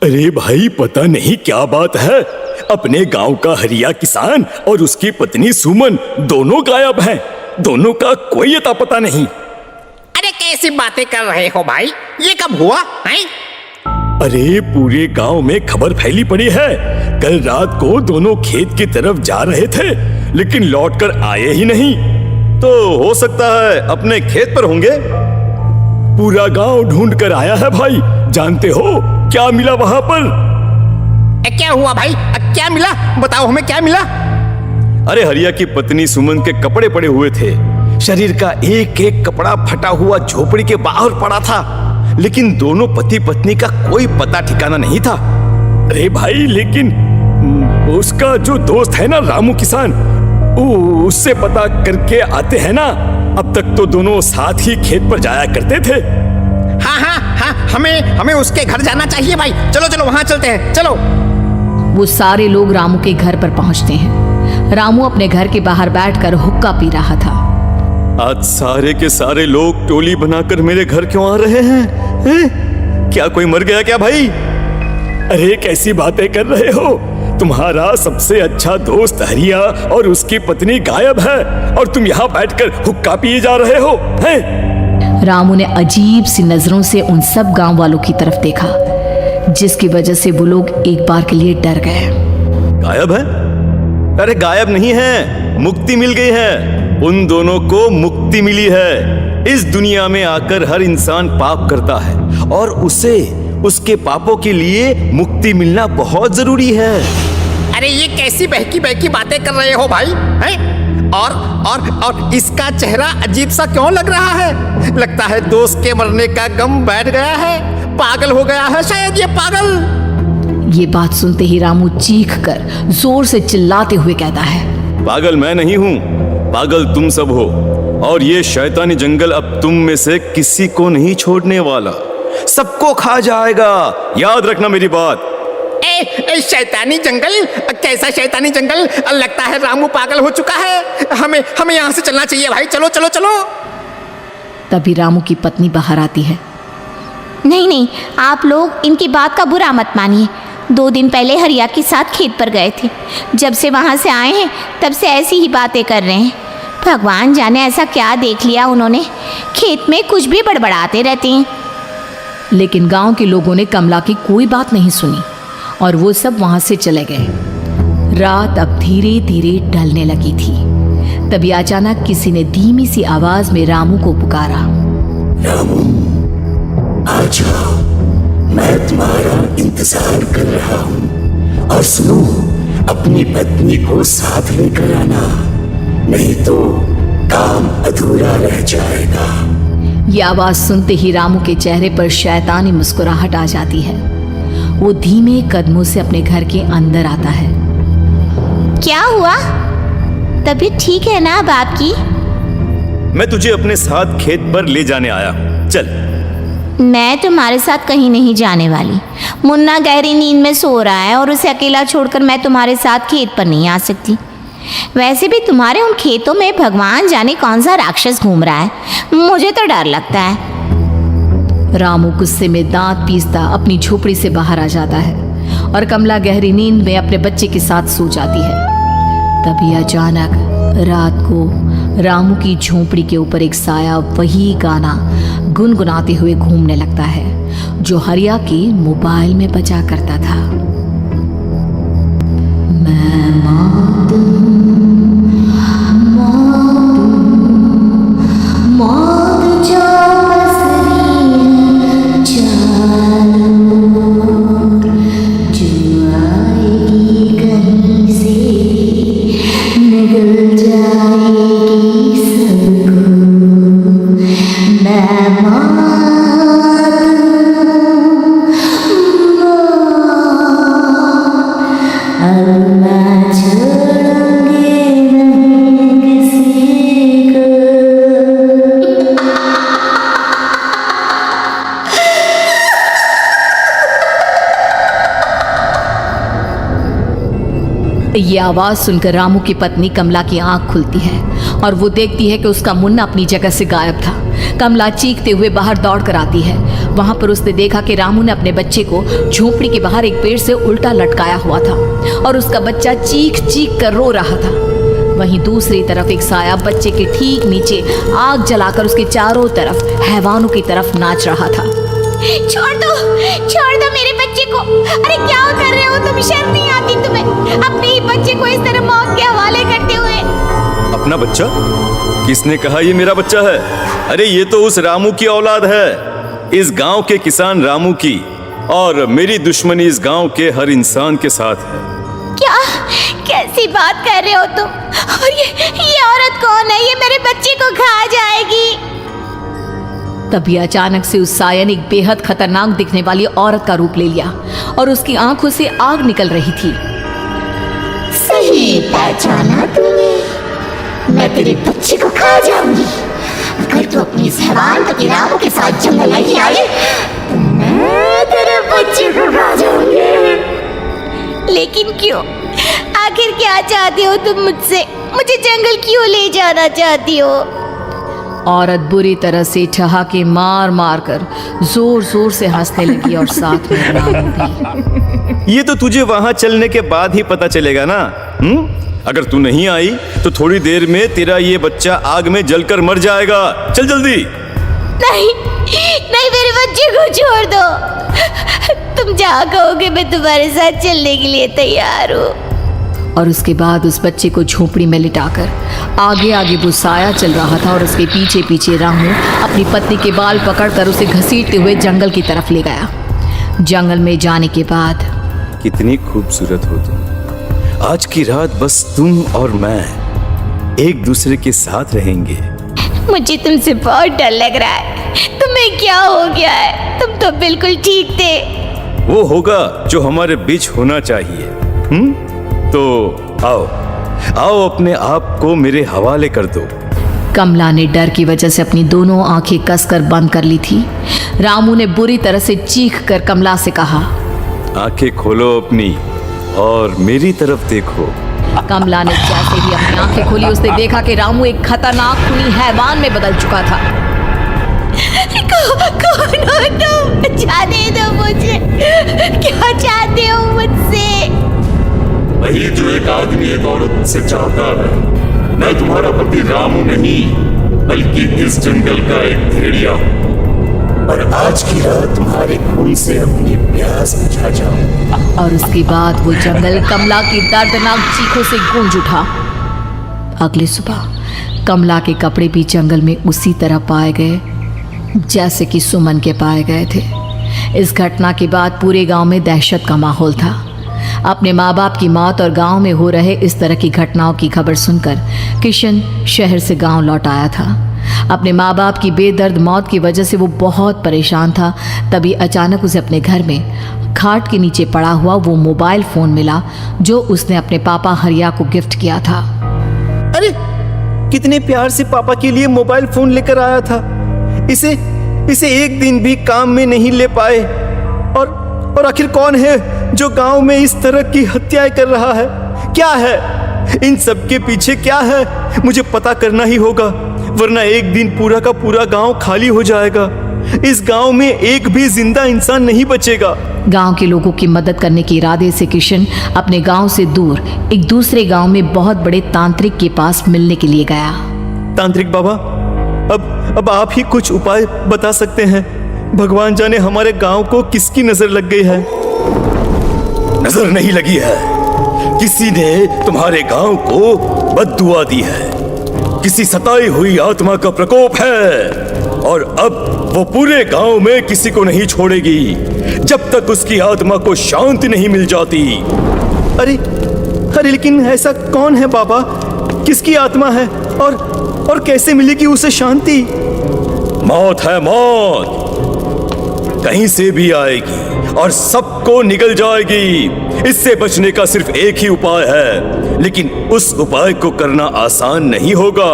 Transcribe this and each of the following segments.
अरे भाई, पता नहीं क्या बात है, अपने गांव का हरिया किसान और उसकी पत्नी सुमन दोनों गायब हैं। दोनों का कोई अता पता नहीं। अरे कैसी बातें कर रहे हो भाई, ये कब हुआ है? अरे पूरे गांव में खबर फैली पड़ी है। कल रात को दोनों खेत की तरफ जा रहे थे, लेकिन लौटकर आए ही नहीं। तो हो सकता है अपने खेत पर होंगे। पूरा गांव ढूंढ कर आया है भाई। जानते हो क्या मिला वहां पर? क्या हुआ भाई, क्या मिला? बताओ हमें, क्या मिला? अरे हरिया की पत्नी सुमन के कपड़े पड़े हुए थे। शरीर का एक एक कपड़ा फटा हुआ झोपड़ी के बाहर पड़ा था, लेकिन दोनों पति पत्नी का कोई पता ठिकाना नहीं था। अरे भाई, लेकिन उसका जो दोस्त है ना रामू किसान, उससे पता करके आते हैं ना। अब तक तो दोनों साथ ही खेत पर जाया करते थे। हाँ हाँ हाँ, हमें उसके घर जाना चाहिए भाई। चलो चलो वहां चलते हैं, चलो। वो सारे लोग रामू के घर पर पहुंचते हैं। रामू अपने घर के बाहर बैठकर हुक्का पी रहा था। आज सारे के सारे लोग टोली बनाकर मेरे घर क्यों आ रहे हैं? क्या कोई मर गया क्या भाई? अरे कैसी बातें कर रहे हो? तुम्हारा सबसे अच्छा दोस्त हरिया और उसकी पत्नी गायब है, और तुम यहाँ बैठकर हुक्का पिए जा रहे हो हैं? रामू ने अजीब सी नजरों से उन सब गांव वालों की तरफ देखा, जिसकी वजह से वो लोग एक बार के लिए डर गए। गायब है? अरे गायब नहीं है, मुक्ति मिल गई है। उन दोनों को मुक्ति मिली है। इस दुनिया में आकर हर इंसान पाप करता है, और उसे उसके पापों के लिए मुक्ति मिलना बहुत जरूरी है। अरे ये कैसी बहकी बहकी बातें कर रहे हो भाई, हैं? और इसका चेहरा अजीब सा क्यों लग रहा है? लगता है दोस्त के मरने का गम बैठ गया है। पागल हो गया है शायद ये पागल। ये बात सुनते ही रामू चीख कर जोर से चिल्लाते हुए कहता है, पागल मैं नहीं हूँ, पागल तुम सब हो, और ये शैतानी जंगल अब तुम में से किसी को नहीं छोड़ने वाला, सबको खा जाएगा। याद रखना मेरी बात। ए शैतानी जंगल? कैसा शैतानी जंगल? लगता है रामू पागल हो चुका है। हमें यहाँ से चलना चाहिए भाई। चलो चलो चलो। तभी रामू की पत्नी बाहर आती है। नहीं नहीं, आप लोग इनकी बात का बुरा मत मानिए। 2 दिन पहले हरिया के साथ खेत पर गए थे। जब से वहाँ से आए हैं तब से ऐसी ही बातें कर रहे हैं। भगवान जाने ऐसा क्या देख लिया उन्होंने, खेत में कुछ भी बड़बड़ाते रहते हैं। लेकिन गांव के लोगों ने कमला की कोई बात नहीं सुनी, और वो सब वहां से चले गए। रात अब धीरे धीरे ढलने लगी थी। तभी अचानक किसी ने धीमी सी आवाज में रामू को पुकारा। रामू, आ जाओ, मैं तुम्हारा इंतजार कर रहा हूँ। और सुनो, अपनी पत्नी को साथ लेकर आना, नहीं तो काम अधूरा रह जाएगा। ये आवाज सुनते ही रामू के चेहरे पर शैतानी मुस्कुराहट आ जाती है। वो धीमे कदमों से अपने घर के अंदर आता है। क्या हुआ? तबीयत ठीक है ना अब आपकी? मैं तुझे अपने साथ खेत पर ले जाने आया हूँ, चल। मैं तुम्हारे साथ कहीं नहीं जाने वाली। मुन्ना गहरी नींद में सो रहा है, और उसे अकेला छोड़कर मैं तुम्हारे साथ खेत पर नहीं आ सकती। वैसे भी तुम्हारे उन खेतों में भगवान जाने कौन सा राक्षस घूम रहा है, मुझे तो डर लगता है। रामू गुस्से में दांत पीसता अपनी झोपड़ी से बाहर आ जाता है, और कमला गहरी नींद में अपने बच्चे के साथ सो जाती है। तभी अचानक रात को रामू की झोपड़ी के ऊपर एक साया वही गाना गुनगुनाते हुए घूमने लगता है जो हरिया के मोबाइल में बजा करता था। मैं मौत ये आवाज सुनकर रामू की पत्नी कमला की आंख खुलती है और वो देखती है कि उसका मुन्ना अपनी जगह से गायब था। कमला चीखते हुए बाहर दौड़ कर आती है। वहां पर उसने देखा कि रामू ने अपने बच्चे को झोपड़ी के बाहर एक पेड़ से उल्टा लटकाया हुआ था और उसका बच्चा चीख चीख कर रो रहा था। वहीं दूसरी तरफ एक साया बच्चे के ठीक नीचे आग जलाकर उसके चारों तरफ हैवानों की तरफ नाच रहा था। छोड़ दो मेरे बच्चे को। अरे क्या कर रहे हो तुम? शर्म नहीं आती तुम्हें अपने ही बच्चे को इस तरह मौत के हवाले करते हुए? अपना बच्चा? किसने कहा ये मेरा बच्चा है? अरे ये तो उस रामू की औलाद है, इस गांव के किसान रामू की, और मेरी दुश्मनी इस गांव के हर इंसान के साथ है। क्या? कैसी बात कर रहे हो तुम? और ये औरत कौन है? ये मेरे बच्चे को खा जाएगी। तभी अचानक से उस साया ने एक बेहद खतरनाक दिखने वाली औरत का रूप ले लिया और उसकी आंखों से आग निकल रही थी। सही पहचाना तूने, मैं तेरे बच्चे को खा जाऊंगी। अगर तू अपनी इस हैवान पति रामू के साथ जंगल नहीं आई तो मैं तेरे बच्चे को खा जाऊंगी। लेकिन क्यों? आखिर क्या चाहती हो तुम मुझसे? मुझे जंगल क्यों ले जाना चाहती हो? औरत बुरी तरह से ठहाके मार मार कर जोर जोर से हंसने लगी और साथ में रामू भी। ये तो तुझे वहां चलने के बाद ही पता चलेगा ना। अगर तू नहीं आई तो थोड़ी देर में तेरा ये बच्चा आग में जलकर मर जाएगा। चल जल्दी। नहीं, मेरे बच्चे को छोड़ दो। तुम जहाँ कहोगे मैं तुम्हारे साथ चलने के लिए तैयार हूँ। और उसके बाद उस बच्चे को झोपड़ी में लिटाकर आगे आगे वो साया चल रहा था और उसके पीछे पीछे रामू अपनी पत्नी के बाल पकड़कर उसे घसीटते हुए जंगल की तरफ ले गया। जंगल में जाने के बाद कितनी खूबसूरत हो तुम। आज की रात बस तुम और मैं एक दूसरे के साथ रहेंगे। मुझे तुमसे बहुत डर लग रहा है। तुम्हें क्या हो गया है? तुम तो बिल्कुल ठीक थे। वो होगा जो हमारे बीच होना चाहिए। तो आओ अपने आप को मेरे हवाले कर दो। कमला ने डर की वजह से अपनी दोनों आंखें कसकर बंद कर ली थी। रामू ने बुरी तरह से चीख कर कमला से कहा, आंखें खोलो अपनी और मेरी तरफ देखो। कमला ने जैसे ही अपनी आंखें खोली उसने देखा कि रामू एक खतरनाक खूनी हैवान में बदल चुका था। कौन हो तुम? जाने दो मुझे। क्या चाहते हो मुझसे? वही जो एक आदमी एक औरत से चाहता है। मैं तुम्हारा पति रामू नहीं बल्कि इस जंगल का एक भेड़िया हूँ और आज की रात तुम्हारे खून से अपनी प्यास बुझा जाऊं। और उसके बाद वो जंगल कमला की दर्दनाक चीखों से गूंज उठा। अगली सुबह कमला के कपड़े भी जंगल में उसी तरह पाए गए जैसे कि सुमन के पाए गए थे। इस घटना के बाद पूरे गांव में दहशत का माहौल था। अपने माँ बाप की मौत और गांव में हो रहे इस तरह की घटनाओं की खबर सुनकर किशन शहर से गांव लौट आया था। अपने माँ बाप की बेदर्द मौत की वजह से वो बहुत परेशान था। तभी अचानक उसे अपने घर में खाट के नीचे पड़ा हुआ वो मोबाइल फ़ोन मिला जो उसने अपने पापा हरिया को गिफ्ट किया था। अरे कितने प्यार से पापा के लिए मोबाइल फोन लेकर आया था। इसे एक दिन भी काम में नहीं ले पाए। और आखिर कौन है जो गांव में इस तरह की हत्याएं कर रहा है? क्या है इन सब के पीछे? क्या है? मुझे पता करना ही होगा, वरना एक दिन पूरा का पूरा गांव खाली हो जाएगा। इस गांव में एक भी जिंदा इंसान नहीं बचेगा। गांव के लोगों की मदद करने के इरादे से किशन अपने गांव से दूर एक दूसरे गांव में बहुत बड़े तांत्रिक के पास मिलने के लिए गया। तांत्रिक बाबा, अब आप ही कुछ उपाय बता सकते हैं। भगवान जाने हमारे गांव को किसकी नजर लग गई है। नजर नहीं लगी है, किसी ने तुम्हारे गांव को बद्दुआ दी है। किसी सताई हुई आत्मा का प्रकोप है और अब वो पूरे गांव में किसी को नहीं छोड़ेगी जब तक उसकी आत्मा को शांति नहीं मिल जाती। अरे लेकिन ऐसा कौन है बाबा? किसकी आत्मा है और कैसे मिलेगी उसे शांति? मौत है, मौत कहीं से भी आएगी और सबको निगल जाएगी। इससे बचने का सिर्फ एक ही उपाय है, लेकिन उस उपाय को करना आसान नहीं होगा।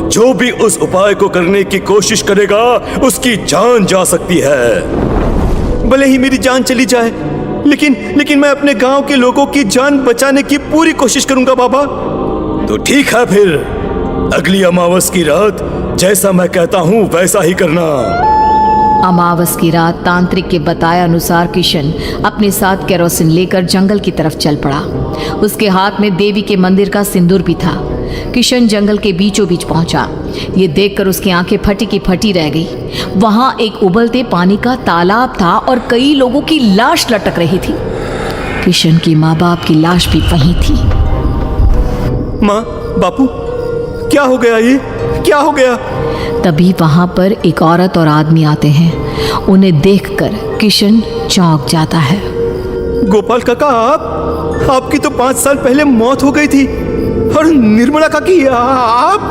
जो भी उस उपाय को करने की कोशिश करेगा उसकी जान जा सकती है। भले ही मेरी जान चली जाए, लेकिन मैं अपने गांव के लोगों की जान बचाने की पूरी कोशिश करूंगा बाबा। तो ठीक है, फिर अगली अमावस की रात जैसा मैं कहता हूँ वैसा ही करना। अमावस की रात तांत्रिक के बताए अनुसार किशन अपने साथ केरोसिन लेकर जंगल की तरफ चल पड़ा। उसके हाथ में देवी के मंदिर का सिंदूर भी था। किशन जंगल के बीचों बीच पहुंचा। ये देखकर उसकी आंखें फटी की फटी रह गई। वहां एक उबलते पानी का तालाब था और कई लोगों की लाश लटक रही थी। किशन की माँ बाप की लाश भी वहीं थी। माँ, बापू, क्या हो गया? ये क्या हो गया? तभी वहां पर एक औरत और आदमी आते हैं। उन्हें देखकर किशन चौंक जाता है। गोपाल काका, आपकी तो 5 साल पहले मौत हो गई थी। और निर्मला काकी, आप?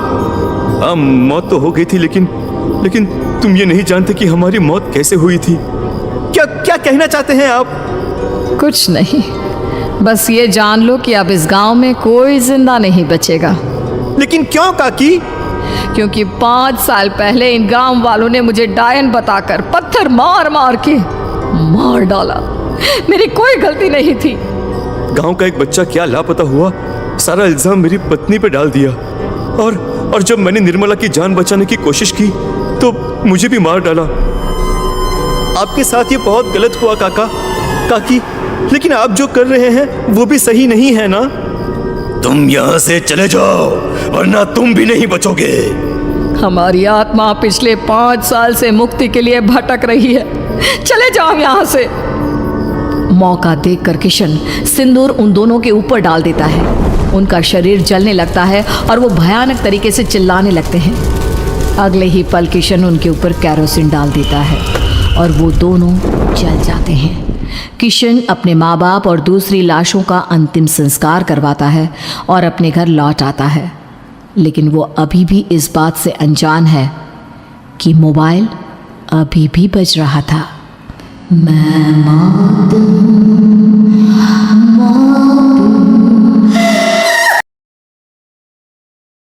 हाँ, मौत तो हो गई थी, लेकिन तुम ये नहीं जानते कि हमारी मौत कैसे हुई थी। क्या क्या कहना चाहते हैं आप? कुछ नहीं, बस ये जान लो कि अब इस गांव में कोई जिंदा नहीं बचेगा। लेकिन क्यों काकी? क्योंकि 5 साल पहले इन गांव वालों ने मुझे डायन बताकर पत्थर मार मार के मार डाला। मेरी कोई गलती नहीं थी। गांव का एक बच्चा क्या लापता हुआ, सारा इल्जाम मेरी पत्नी पे डाल दिया। और जब मैंने निर्मला की जान बचाने की कोशिश की तो मुझे भी मार डाला। आपके साथ ये बहुत गलत हुआ काका, काकी, लेकिन आप जो कर रहे हैं वो भी सही नहीं है ना? तुम यहाँ से चले जाओ वरना तुम भी नहीं बचोगे। हमारी आत्मा पिछले 5 साल से मुक्ति के लिए भटक रही है। चले जाओ यहाँ से। मौका देखकर किशन सिंदूर उन दोनों के ऊपर डाल देता है। उनका शरीर जलने लगता है और वो भयानक तरीके से चिल्लाने लगते हैं। अगले ही पल किशन उनके ऊपर केरोसिन डाल देता है और वो दोनों जल जाते हैं। किशन अपने माँ बाप और दूसरी लाशों का अंतिम संस्कार करवाता है और अपने घर लौट आता है। लेकिन वो अभी भी इस बात से अनजान है कि मोबाइल अभी भी बज रहा था। मैं मौत